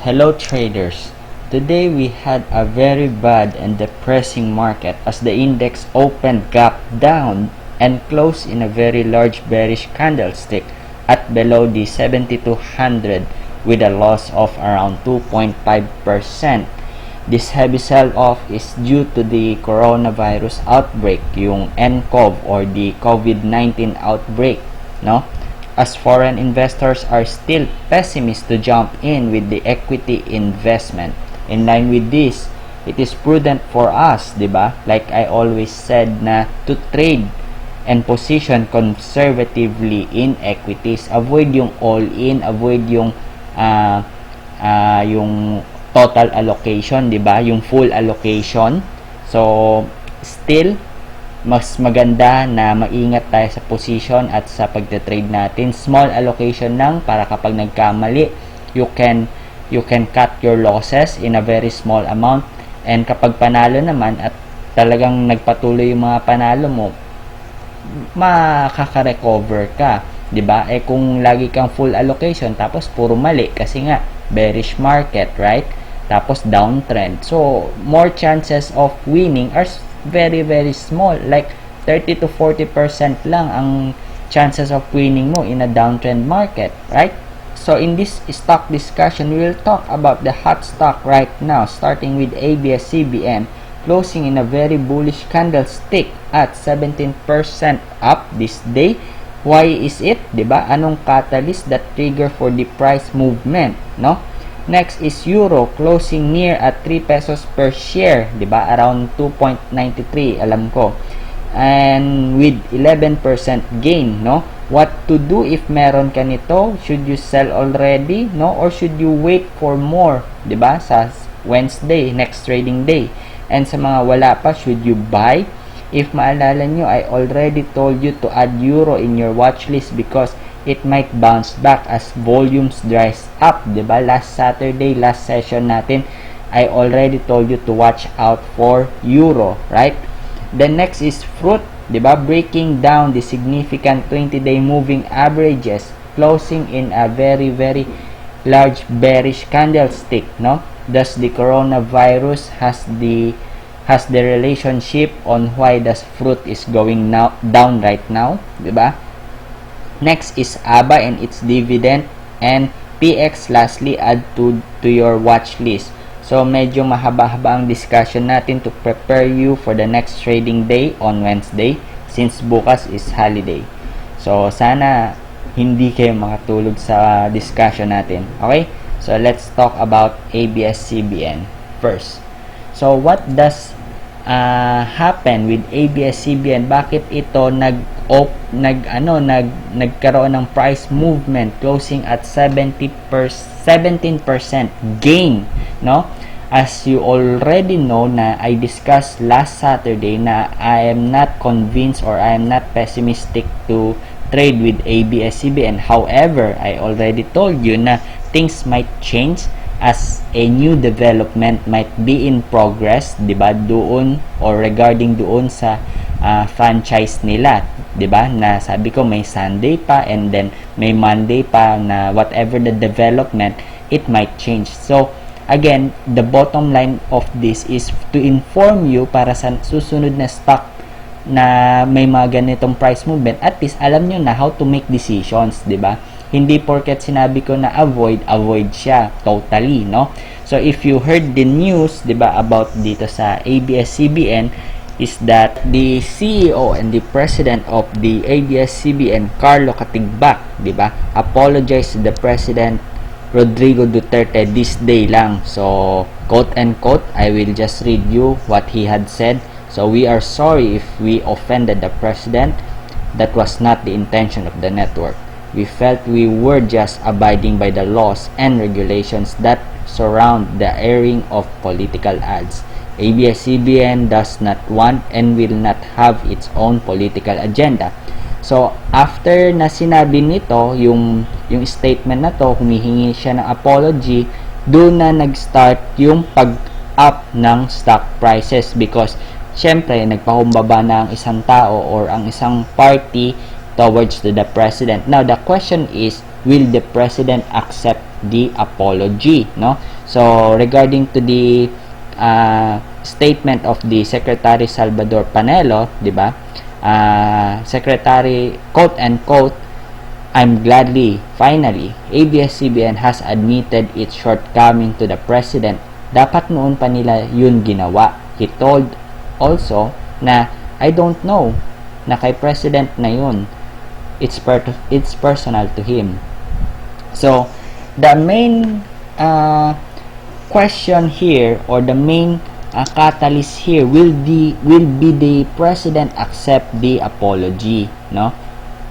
Hello traders. Today we had a very bad and depressing market as the index opened gap down and closed in a very large bearish candlestick at below the 7200 with a loss of around 2.5%. This heavy sell-off is due to the coronavirus outbreak, yung nCoV or the COVID-19 outbreak, no? As foreign investors are still pessimists to jump in with the equity investment. In line with this, it is prudent for us, diba? Like I always said na to trade and position conservatively in equities. Avoid yung all-in, avoid yung total allocation, diba? Yung full allocation. So, still mas maganda na maingat tayo sa position at sa pagte-trade natin. Small allocation lang para kapag nagkamali, you can cut your losses in a very small amount. And kapag panalo naman at talagang nagpatuloy yung mga panalo mo, makaka-recover ka, 'di ba? Eh kung lagi kang full allocation tapos puro mali kasi nga bearish market, right? Tapos downtrend. So, more chances of winning are very small, like 30 to 40% lang ang chances of winning mo in a downtrend market, right? So in this stock discussion, we will talk about the hot stock right now, starting with ABS-CBN closing in a very bullish candlestick at 17% up this day. Why is it, diba? Anong catalyst that trigger for the price movement, no? Next is Euro closing near at 3 pesos per share, 'di ba? Around 2.93 alam ko. And with 11% gain, no? What to do if meron ka nito? Should you sell already, no? Or should you wait for more, 'di ba? Sa Wednesday, next trading day. And sa mga wala pa, should you buy? If maalala nyo, I already told you to add Euro in your watch list because it might bounce back as volumes dries up, diba? Last Saturday, last session natin, I already told you to watch out for Euro, right? The next is fruit, diba? Breaking down the significant 20-day moving averages, closing in a very large bearish candlestick, no? Thus, the coronavirus has the relationship on why the fruit is going down right now, diba? Next is ABA and its dividend, and PX lastly add to your watch list. So medyo mahaba-haba ang discussion natin to prepare you for the next trading day on Wednesday since bukas is holiday. So sana hindi kayo makatulog sa discussion natin. Okay? So let's talk about ABS-CBN first. So what does happen with ABS-CBN? Bakit ito nagkaroon ng price movement closing at 17% gain, no? As you already know na I discussed last Saturday na I am not convinced or I am not pessimistic to trade with ABS-CBN. However, I already told you na things might change as a new development might be in progress, diba, doon or regarding doon sa franchise nila, diba, na sabi ko may Sunday pa and then may Monday pa na whatever the development, it might change. So again, the bottom line of this is to inform you para sa susunod na stock na may mga ganitong price movement, at least alam nyo na how to make decisions, diba? Hindi porket sinabi ko na avoid siya totally, no? So if you heard the news, 'di ba, about dito sa ABS-CBN is that the CEO and the president of the ABS-CBN, Carlo Katigbak, 'di ba, apologized to the President Rodrigo Duterte this day lang. So quote and quote, I will just read you what he had said. So we are sorry if we offended the president. That was not the intention of the network. We felt we were just abiding by the laws and regulations that surround the airing of political ads. ABS-CBN does not want and will not have its own political agenda. So, after na sinabi nito, yung statement na to, humihingi siya ng apology, doon na nag-start yung pag-up ng stock prices because syempre, nagpakumbaba na ang isang tao or ang isang party towards to the president. Now, the question is, will the president accept the apology, no? So regarding to the statement of the Secretary Salvador Panelo, di ba? Secretary, quote and quote, "I'm gladly, finally, ABS-CBN has admitted its shortcoming to the president." Dapat noon pa nila yun ginawa. He told also na, "I don't know," na kay president na yun. It's personal to him. So, the main question here, or the main catalyst here will be the president accept the apology, no?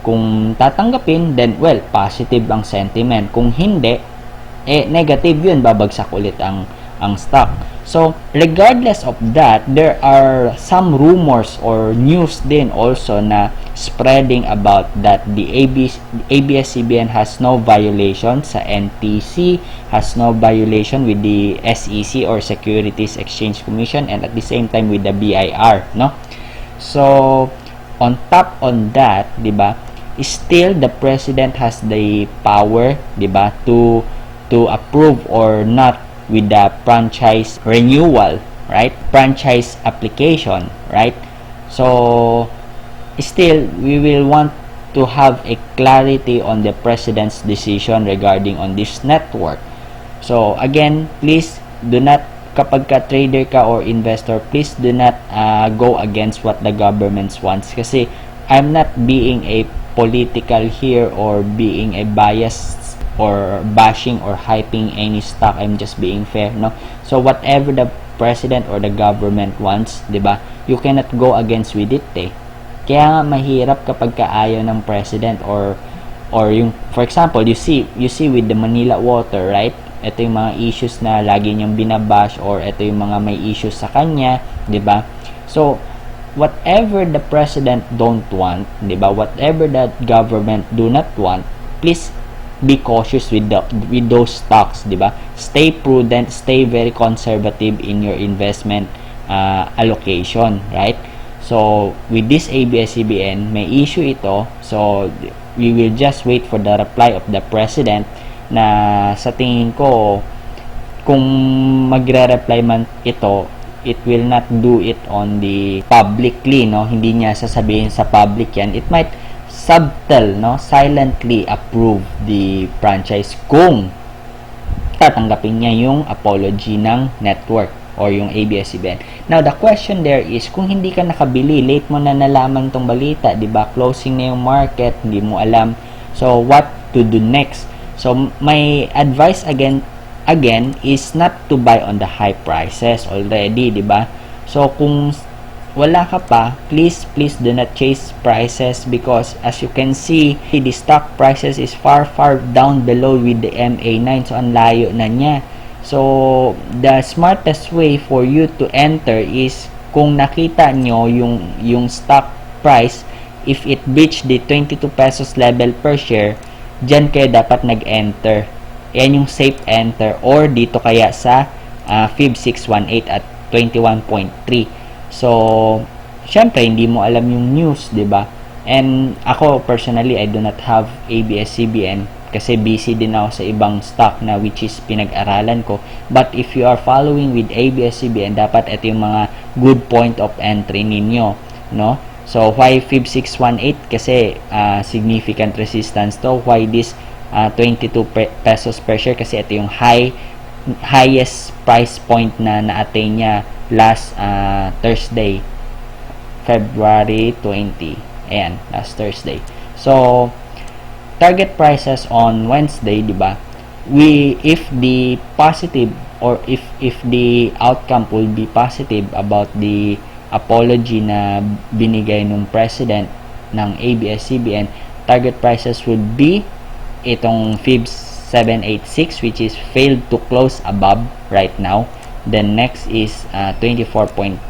Kung tatanggapin, then well, positive ang sentiment. Kung hindi, negative yun, babagsak ulit ang stock. So regardless of that, there are some rumors or news din also na spreading about that the ABS-CBN has no violation sa NTC, has no violation with the SEC or Securities Exchange Commission, and at the same time with the BIR, no? So on top on that, di ba, still the president has the power, di ba, to approve or not with the franchise renewal, right? Franchise application, right? So still we will want to have a clarity on the president's decision regarding on this network. So again, please do not, kapag ka trader ka or investor, please do not go against what the government wants, kasi I'm not being a political here or being a biased or bashing or hyping any stock. I'm just being fair, no? So whatever the president or the government wants, di ba, you cannot go against with it, eh. Kaya nga mahirap kapag kaayaw ng president or yung, for example, you see with the Manila Water, right? Ito yung mga issues na lagi niyang binabash, or ito yung mga may issues sa kanya, di ba? So whatever the president don't want, di ba, whatever that government do not want, please be cautious with those stocks, di ba? Stay prudent, stay very conservative in your investment allocation, right? So with this ABS-CBN, may issue ito, so we will just wait for the reply of the president, na sa tingin ko kung magre-reply man ito, it will not do it on the publicly, no? Hindi niya sasabihin sa public yan. It might subtle, no, silently approve the franchise kung tatanggapin niya yung apology ng network or yung ABS-CBN. Now the question there is, kung hindi ka nakabili, late mo na nalaman tong balita, di ba? Closing na yung market, hindi mo alam. So what to do next? So my advice again is not to buy on the high prices already, di ba? So kung wala ka pa, please do not chase prices, because as you can see, the stock prices is far down below with the MA9, so ang layo na niya. So the smartest way for you to enter is, kung nakita nyo yung stock price, if it breach the 22 pesos level per share, dyan kayo dapat nag-enter. Yan yung safe enter, or dito kaya sa FIB 618 at 21.3. So, syempre, hindi mo alam yung news, di ba? And ako, personally, I do not have ABS-CBN kasi busy din ako sa ibang stock na which is pinag-aralan ko. But if you are following with ABS-CBN, dapat ito yung mga good point of entry ninyo, no? So, why FIB 618? Kasi significant resistance to. Why this 22 pesos per share? Kasi ito yung highest price point na na-attain niya last Thursday, February 20. Ayan, last Thursday. So target prices on Wednesday, di ba? If the positive, or if the outcome will be positive about the apology na binigay ng president ng ABS-CBN, target prices would be itong FIB 786, which is failed to close above right now. Then next is 24.3.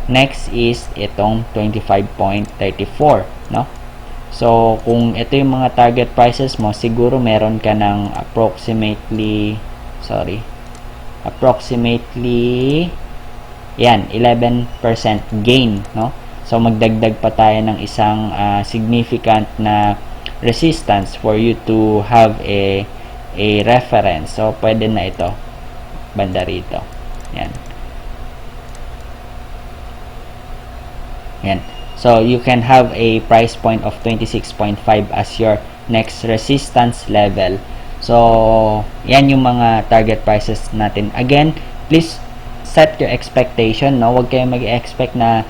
Next is itong 25.34, no? So kung ito yung mga target prices mo, siguro meron ka ng approximately yan, 11% gain, no? So magdagdag pa tayo ng isang significant na resistance for you to have a reference. So pwede na ito banda rito. Yan. Yan. So you can have a price point of 26.5 as your next resistance level. So yan yung mga target prices natin. Again, please set your expectation, no? Huwag kayong mag-expect na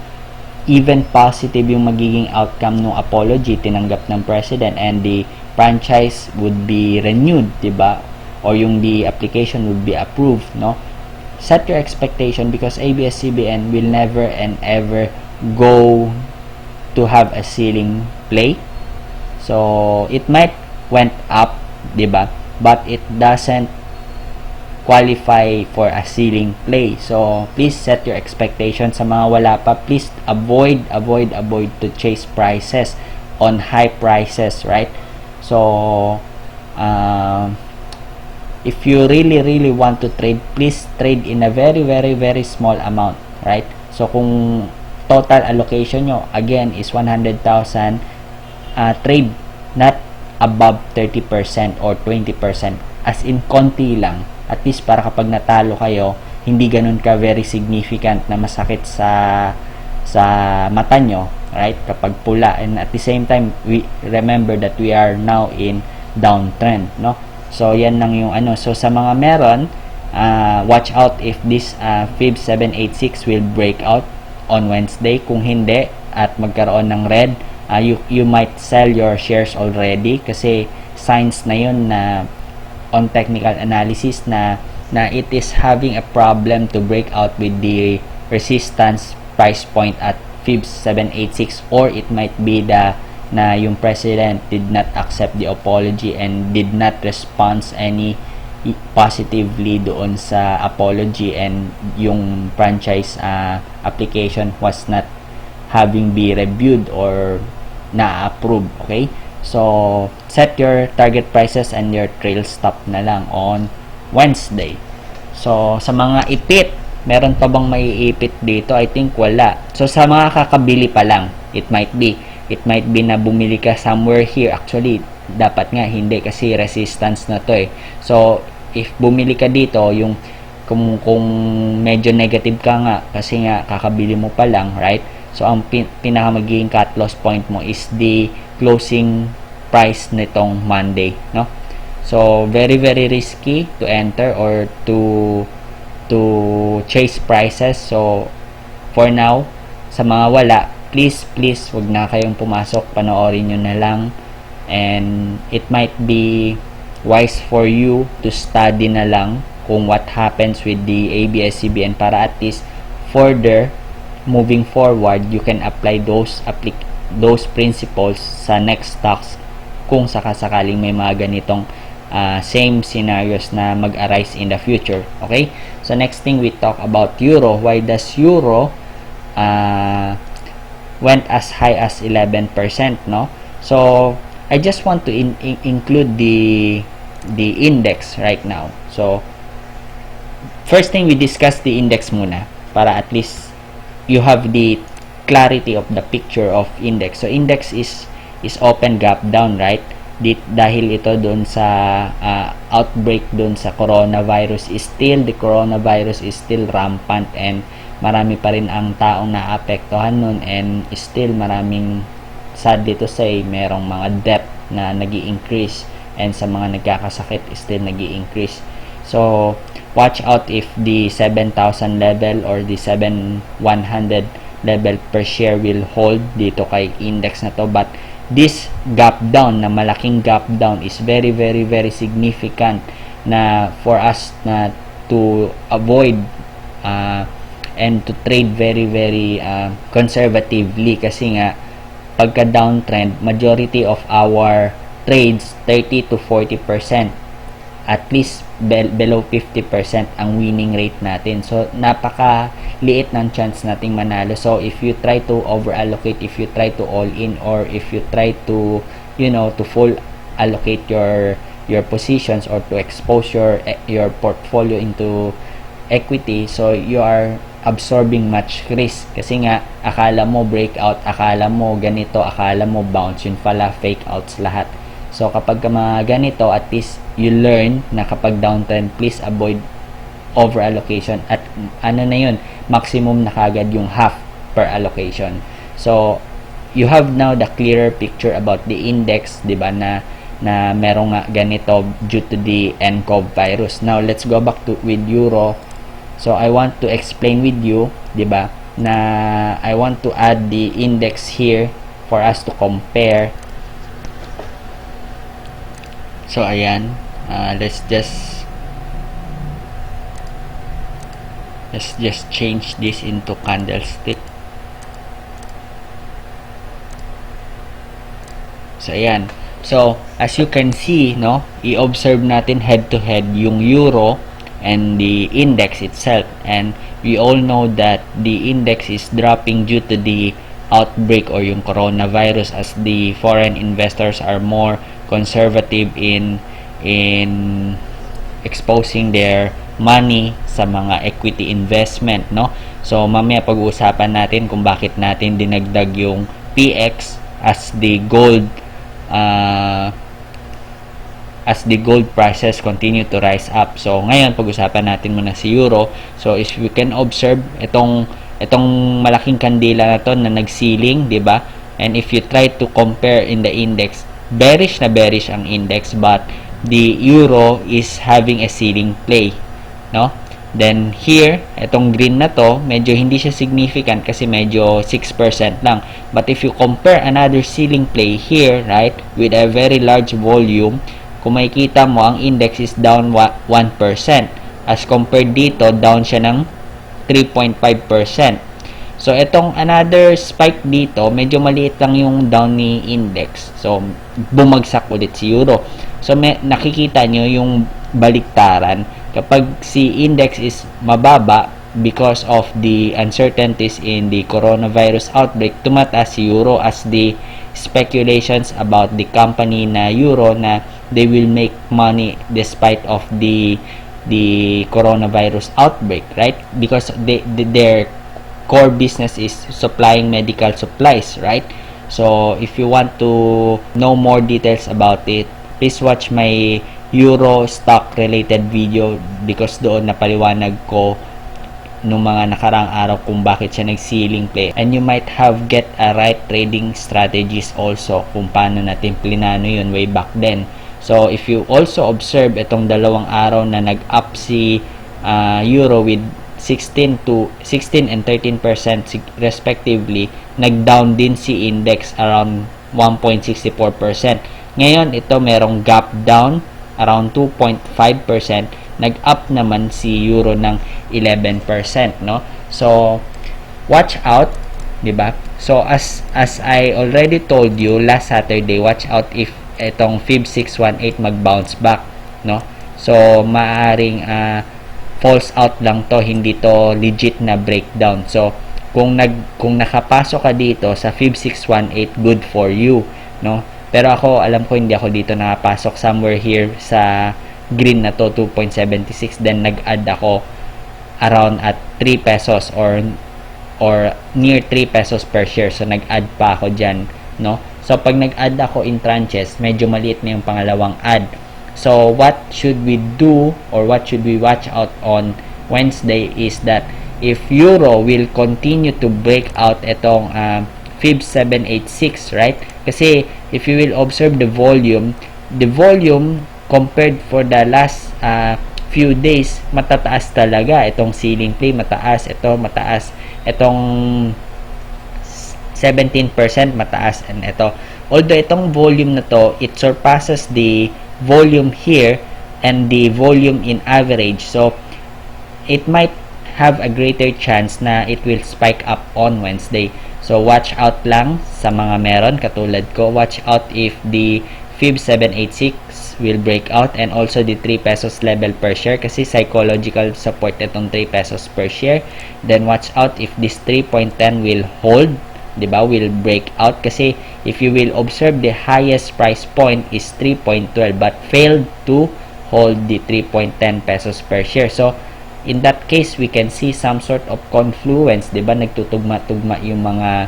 even positive yung magiging outcome ng apology tinanggap ng president and the franchise would be renewed, diba? Or yung the application would be approved, no? Set your expectation because ABS-CBN will never and ever go to have a ceiling play. So it might went up, diba? But it doesn't qualify for a ceiling play. So please set your expectations. Sa mga wala pa, please avoid to chase prices on high prices, right? So if you really want to trade, please trade in a very small amount, right? So kung total allocation nyo again is 100,000, trade not above 30% or 20%, as in konti lang, at least para kapag natalo kayo hindi ganun ka very significant na masakit sa mata nyo, right? Kapag pula, and at the same time we remember that we are now in downtrend, no? So yan lang yung ano. So sa mga meron, watch out if this FIB 786 will break out on Wednesday. Kung hindi at magkaroon ng red, you might sell your shares already kasi signs na yun na on technical analysis na it is having a problem to break out with the resistance price point at FIB 786, or it might be na yung president did not accept the apology and did not respond any positively doon sa apology, and yung franchise application was not having be reviewed or na-approve. Okay, so set your target prices and your trail stop na lang on Wednesday. So sa mga ipit, meron pa bang maiipit dito? I think wala. So sa mga kakabili pa lang, it might be na bumili ka somewhere here. Actually dapat nga hindi kasi resistance na to eh. So if bumili ka dito, yung kung medyo negative ka nga kasi nga kakabili mo pa lang, right? So ang pinaka magiging cut loss point mo is the closing price nitong Monday, no? So very risky to enter or to chase prices. So for now, sa mga wala, please wag na kayong pumasok, panoorin nyo na lang, and it might be wise for you to study na lang kung what happens with the ABS-CBN para at least further moving forward you can apply those principles sa next stocks kung sakasakaling may mga ganitong same scenarios na mag-arise in the future. Okay, so next thing we talk about euro. Why does euro went as high as 11%, no? So I just want to include the index right now. So first thing, we discuss the index muna para at least you have the clarity of the picture of index. So index is open gap down, right? Dahil ito doon sa outbreak doon sa coronavirus, the coronavirus is still rampant and marami pa rin ang taong naapektuhan nun, and still maraming, sadly to say, merong mga death na nag-i-increase, and sa mga nagkakasakit still nag-i-increase. So watch out if the 7,000 level or the 7,100 level per share will hold dito kay index na to. But this gap down, na malaking gap down, is very significant na for us na to avoid and to trade very conservatively, kasi nga pagka downtrend, majority of our trades 30 to 40%, at least below 50% ang winning rate natin. So napaka-liit ng chance nating manalo. So if you try to over-allocate, if you try to all in, or if you try to to full allocate your positions or to expose your portfolio into equity, so you are absorbing much risk kasi nga akala mo breakout, akala mo ganito, akala mo bounce, yun pala fake outs lahat. So kapag mga ganito, at least you learn na kapag downtrend, please avoid over allocation, at ano na yun, maximum na kagad yung half per allocation. So you have now the clearer picture about the index, di ba, na merong nga ganito due to the nCoV virus. Now let's go back to with euro. So I want to explain with you, 'di ba, na I want to add the index here for us to compare. So ayan, let's just change this into candlestick. So ayan. So as you can see, no, i-observe natin head to head yung euro and the index itself, and we all know that the index is dropping due to the outbreak or yung coronavirus, as the foreign investors are more conservative in exposing their money sa mga equity investment, no? So mamaya pag-uusapan natin kung bakit natin dinagdag yung PX as the gold prices continue to rise up. So ngayon pag-usapan natin muna si euro. So if you can observe itong malaking kandila na to na nagsiling, 'di ba? And if you try to compare in the index, bearish ang index, but the euro is having a ceiling play, no? Then here, itong green na to, medyo hindi siya significant kasi medyo 6% lang. But if you compare another ceiling play here, right, with a very large volume, kung makikita mo, ang index is down 1%. As compared dito, down siya ng 3.5%. So, itong another spike dito, medyo maliit lang yung down ni index. So, bumagsak ulit si euro. So, nakikita nyo yung baliktaran. Kapag si index is mababa because of the uncertainties in the coronavirus outbreak, tumataas si euro as the speculations about the company na euro na they will make money despite of the coronavirus outbreak, right? Because their core business is supplying medical supplies, right? So if you want to know more details about it, please watch my euro stock related video, because doon napaliwanag ko nung mga nakarang araw kung bakit siya nag-ceiling play, and you might have get a right trading strategies also kung paano natin plinano yun way back then. So if you also observe itong dalawang araw na nag-up si euro with 16 and 13% respectively, nag-down din si index around 1.64%. Ngayon ito merong gap down around 2.5%, nag-up naman si euro ng 11%, no? So watch out, 'di ba? So as I already told you last Saturday, watch out if itong Fib 618 mag-bounce back, no? So maaring false out lang to, hindi to legit na breakdown. So kung nakapasok ka dito sa Fib 618, good for you, no? Pero ako, alam ko hindi ako dito nakapasok, somewhere here sa green na to, 2.76, then nag-add ako around at 3 pesos or near 3 pesos per share. So nag-add pa ako dyan, no? So pag nag-add ako in tranches, medyo maliit na yung pangalawang add. So what should we do or what should we watch out on Wednesday is that if euro will continue to break out itong Fib 786, right? Kasi if you will observe the volume compared for the last few days, matataas talaga itong ceiling play, mataas itong 17% mataas, and ito, although itong volume na to, it surpasses the volume here and the volume in average, so it might have a greater chance na it will spike up on Wednesday. So watch out lang sa mga meron katulad ko. Watch out if the Fib 786 will break out, and also the 3 pesos level per share kasi psychological support itong 3 pesos per share. Then watch out if this 3.10 will hold, 'di ba? Will break out kasi if you will observe, the highest price point is 3.12 but failed to hold the 3.10 pesos per share. So in that case, we can see some sort of confluence, 'di ba? Nagtutugma-tugma yung mga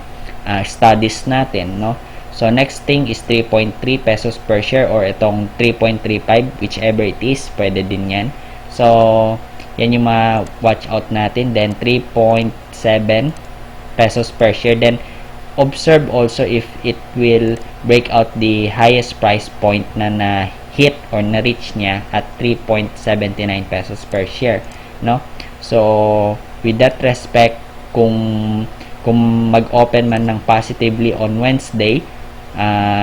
studies natin, no? So next thing is 3.3 pesos per share or itong 3.35, whichever it is, pwede din yan. So yan yung watch out natin. Then 3.7 pesos per share. Then observe also if it will break out the highest price point na hit or na reach niya at 3.79 pesos per share, no? So with that respect, kung mag-open man ng positively on Wednesday,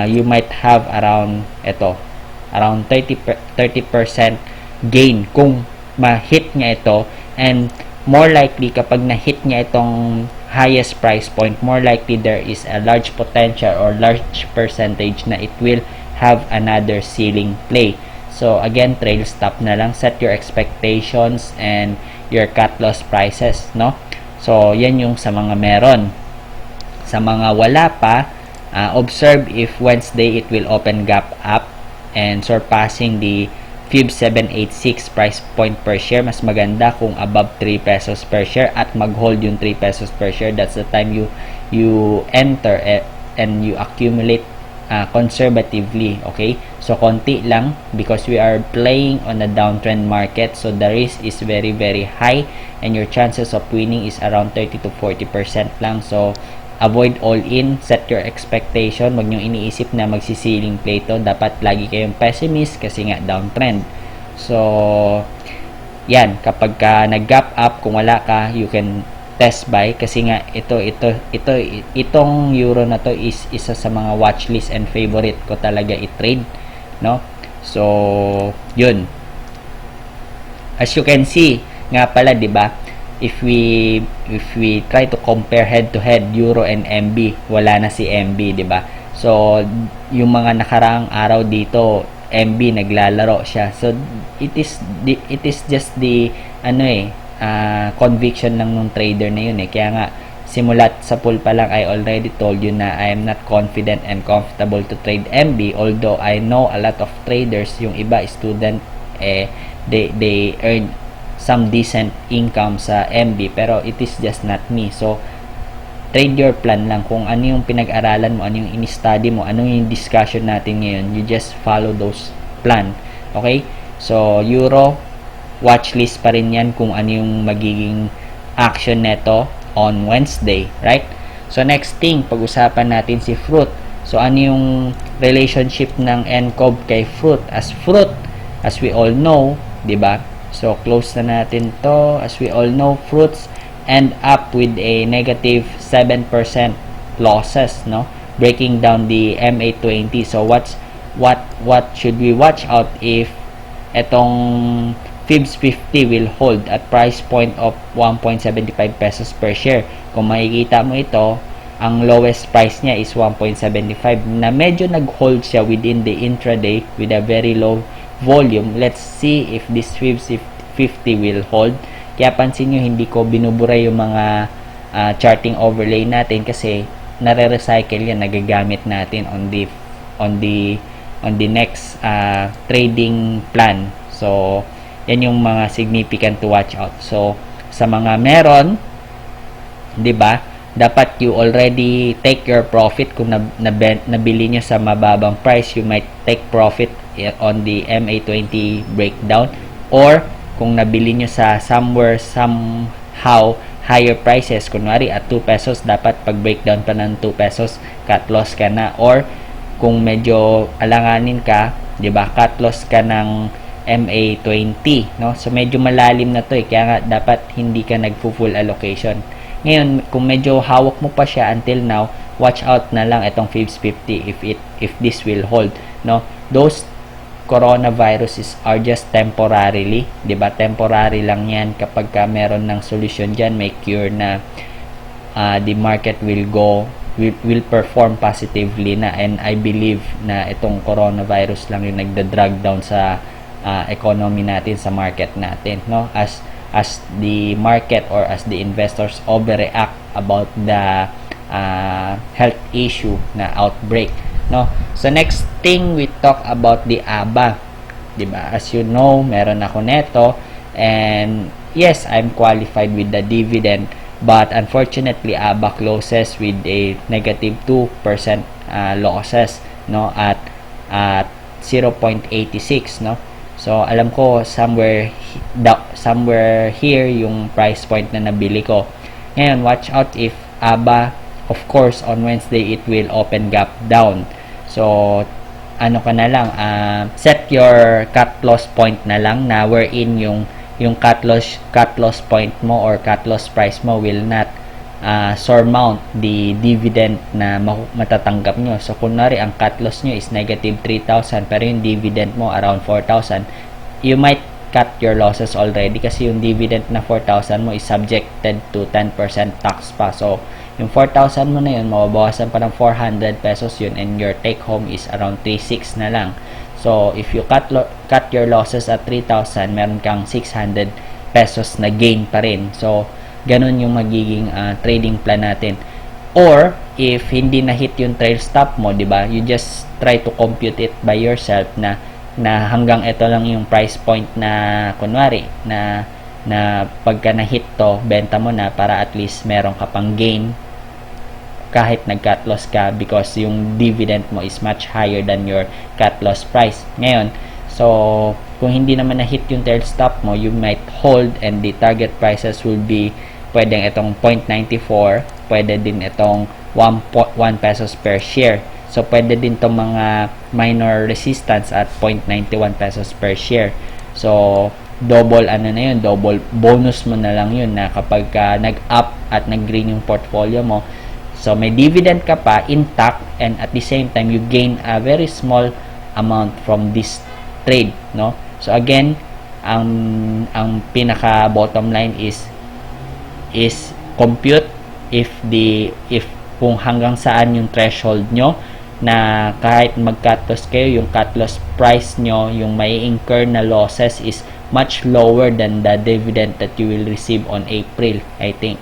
you might have around 30% gain kung ma-hit niya ito, and more likely kapag na-hit niya itong highest price point, more likely there is a large potential or large percentage na it will have another ceiling play. So again, trail stop na lang, set your expectations and your cut loss prices, no? So yan yung sa mga meron. Sa mga wala pa, observe if Wednesday it will open gap up and surpassing the FIB 786 price point per share. Mas maganda kung above 3 pesos per share at mag-hold yung 3 pesos per share. That's the time you enter and you accumulate conservatively, okay? So konti lang because we are playing on a downtrend market, so the risk is very very high and your chances of winning is around 30 to 40% lang. So avoid all in, set your expectation. Wag nyo iniisip na magsisiling play to. Dapat lagi kayong pessimist kasi nga downtrend. So yan, kapag ka nag-gap up, kung wala ka, you can test buy kasi nga itong euro na to is isa sa mga watchlist and favorite ko talaga i-trade, no? So yun, as you can see nga pala, di ba, if we try to compare head to head euro and MB, wala na si MB, di ba? So yung mga nakaraang araw dito, MB naglalaro siya. So it is just the conviction lang nung trader na yun, kaya nga simulat sa pool pa lang, I already told you na I am not confident and comfortable to trade MB, although I know a lot of traders, yung iba student, they earn some decent income sa MB, pero it is just not me. So trade your plan lang. Kung ano yung pinag-aralan mo, ano yung in-study mo, ano yung discussion natin ngayon, you just follow those plan, okay? So euro, watchlist pa rin yan kung ano yung magiging action neto on Wednesday, right? So next thing, pag-usapan natin si fruit. So ano yung relationship ng NCOB kay fruit? As we all know, di ba? So close na natin to. As we all know, fruits end up with a negative 7% losses, no? Breaking down the MA20. So what should we watch out if etong FIBS 50 will hold at price point of 1.75 pesos per share? Kung makikita mo ito, ang lowest price niya is 1.75 na medyo nag-hold siya within the intraday with a very low volume. Let's see if this FIBS 50 will hold. Kaya pansin nyo, hindi ko binubura yung mga charting overlay natin kasi nare-recycle yan, nagagamit natin on the next trading plan. So yan yung mga significant to watch out. So sa mga meron, 'di ba, dapat you already take your profit. Kung nabili nyo sa mababang price, you might take profit on the MA20 breakdown, or kung nabili nyo sa somehow higher prices, kunwari at 2 pesos, dapat pag breakdown pa ng 2 pesos, cut loss ka na. Or kung medyo alanganin ka, 'di ba, cut loss ka ng MA20, no? So medyo malalim na to kaya nga dapat hindi ka nagpo-full allocation. Ngayon, kung medyo hawak mo pa siya until now, watch out na lang itong FIBS 50 if this will hold, no? Those coronaviruses are just temporarily, 'di ba? Temporary lang 'yan. Kapag ka meron ng solution diyan, may cure na, the market will perform positively na, and I believe na itong coronavirus lang yung nagda-drag down sa economy natin, sa market natin, no? As the market or as the investors overreact about the health issue na outbreak, no? So next thing, we talk about the ABA, 'di ba? As you know, meron ako neto, and yes, I'm qualified with the dividend, but unfortunately, ABA closes with a negative 2% losses, no, at 0.86, no. So alam ko somewhere here yung price point na nabili ko. Ngayon, watch out if ABA, of course, on Wednesday it will open gap down. So ano ka na lang, set your cut loss point na lang na wherein yung cut loss point mo or cut loss price mo will not surmount the dividend na matatanggap nyo. So kunwari ang cut loss nyo is negative 3,000 pero yung dividend mo around 4,000, you might cut your losses already kasi yung dividend na 4,000 mo is subjected to 10% tax pa. So yung 4,000 mo na yun, mababawasan pa ng 400 pesos yun, and your take home is around 3,600 na lang. So if you cut your losses at 3,000, meron kang 600 pesos na gain pa rin. So ganun yung magiging trading plan natin. Or if hindi na hit yung trail stop mo, 'di ba? You just try to compute it by yourself na hanggang ito lang yung price point na kunwari na pagka na hit to, benta mo na para at least meron ka pang gain kahit nag-cut loss ka because yung dividend mo is much higher than your cut loss price. Ngayon, so kung hindi naman na hit yung trail stop mo, you might hold, and the target prices will be pwedeng itong 0.94, pwede din itong 1 pesos per share. So pwede din itong mga minor resistance at 0.91 pesos per share. So double double bonus mo na lang yun na kapag nag-up at nag-green yung portfolio mo. So may dividend ka pa intact, and at the same time you gain a very small amount from this trade, no? So again, ang pinaka bottom line is compute if kung hanggang saan yung threshold nyo na kahit mag-cut loss kayo, yung cut loss price nyo, yung may incur na losses is much lower than the dividend that you will receive on April, I think.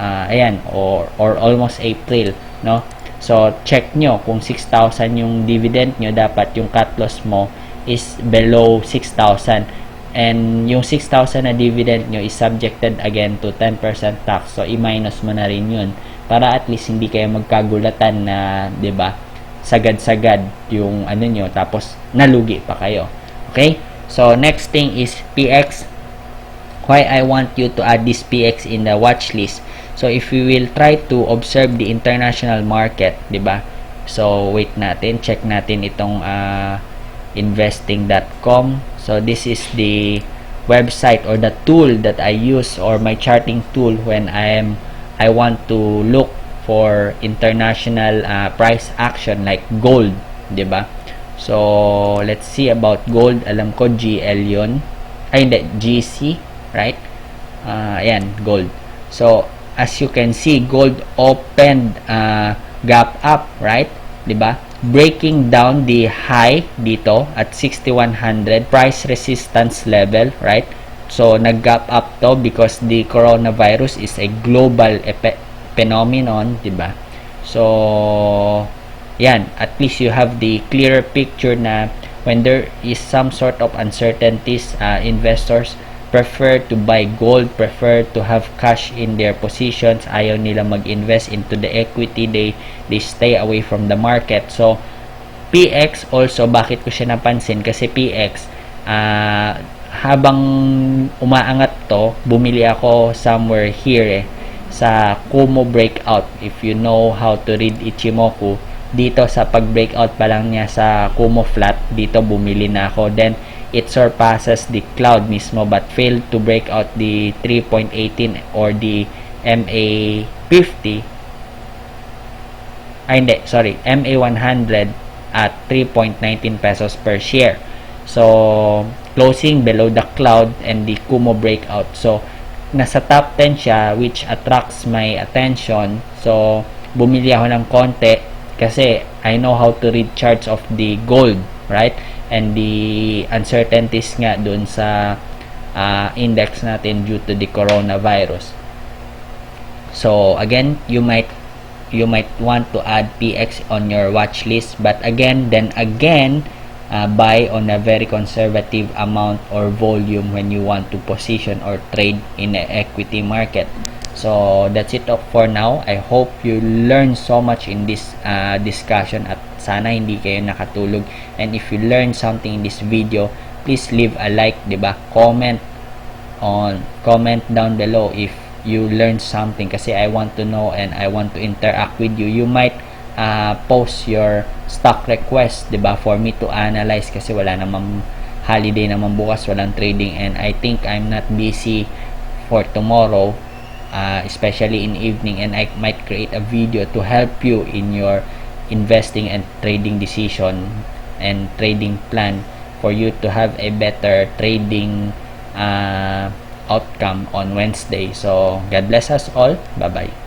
Ayan, or almost April, no? So check nyo kung 6,000 yung dividend nyo, dapat yung cut loss mo is below 6,000. And yung 6,000 na dividend nyo is subjected again to 10% tax. So i-minus mo na rin yun para at least hindi kayo magkagulatan na, 'di ba? Sagad-sagad yung nyo tapos nalugi pa kayo. Okay? So next thing is PX. Why I want you to add this PX in the watch list. So if we will try to observe the international market, 'di ba? So wait natin, check natin itong investing.com. So this is the website or the tool that I use, or my charting tool when I want to look for international price action like gold, 'di ba? So let's see about gold. Alam ko GL 'yon. Ay hindi, GC, right? Ayan, gold. So as you can see, gold opened gap up, right? 'Di ba? Breaking down the high dito at 6,100 price resistance level, right? So nag-gap up to because the coronavirus is a global phenomenon, diba? So yan, at least you have the clearer picture na when there is some sort of uncertainties, investors prefer to buy gold, prefer to have cash in their positions, ayaw nila mag-invest into the equity, they stay away from the market. So PX also, bakit ko siya napansin? Kasi PX, habang umaangat to, bumili ako somewhere here sa Kumo breakout. If you know how to read Ichimoku, dito sa pag-breakout pa lang niya sa Kumo flat, dito bumili na ako. Then it surpasses the cloud mismo but failed to break out the 3.18 or the MA50. MA100 at 3.19 pesos per share. So closing below the cloud and the Kumo breakout. So nasa top 10 siya, which attracts my attention. So bumili ako ng konti kasi I know how to read charts of the gold, right? And the uncertainties nga dun sa index natin due to the coronavirus. So again, you might want to add PX on your watch list, but again buy on a very conservative amount or volume when you want to position or trade in the equity market. So that's it for now. I hope you learn so much in this discussion at sana hindi kayo nakatulog. And if you learn something in this video, please leave a like, diba? Comment down below if you learned something kasi I want to know and I want to interact with you. You might post your stock request, diba, for me to analyze kasi wala namang holiday naman bukas, walang trading, and I think I'm not busy for tomorrow, especially in evening, and I might create a video to help you in your investing and trading decision and trading plan for you to have a better trading outcome on Wednesday. So God bless us all. Bye bye.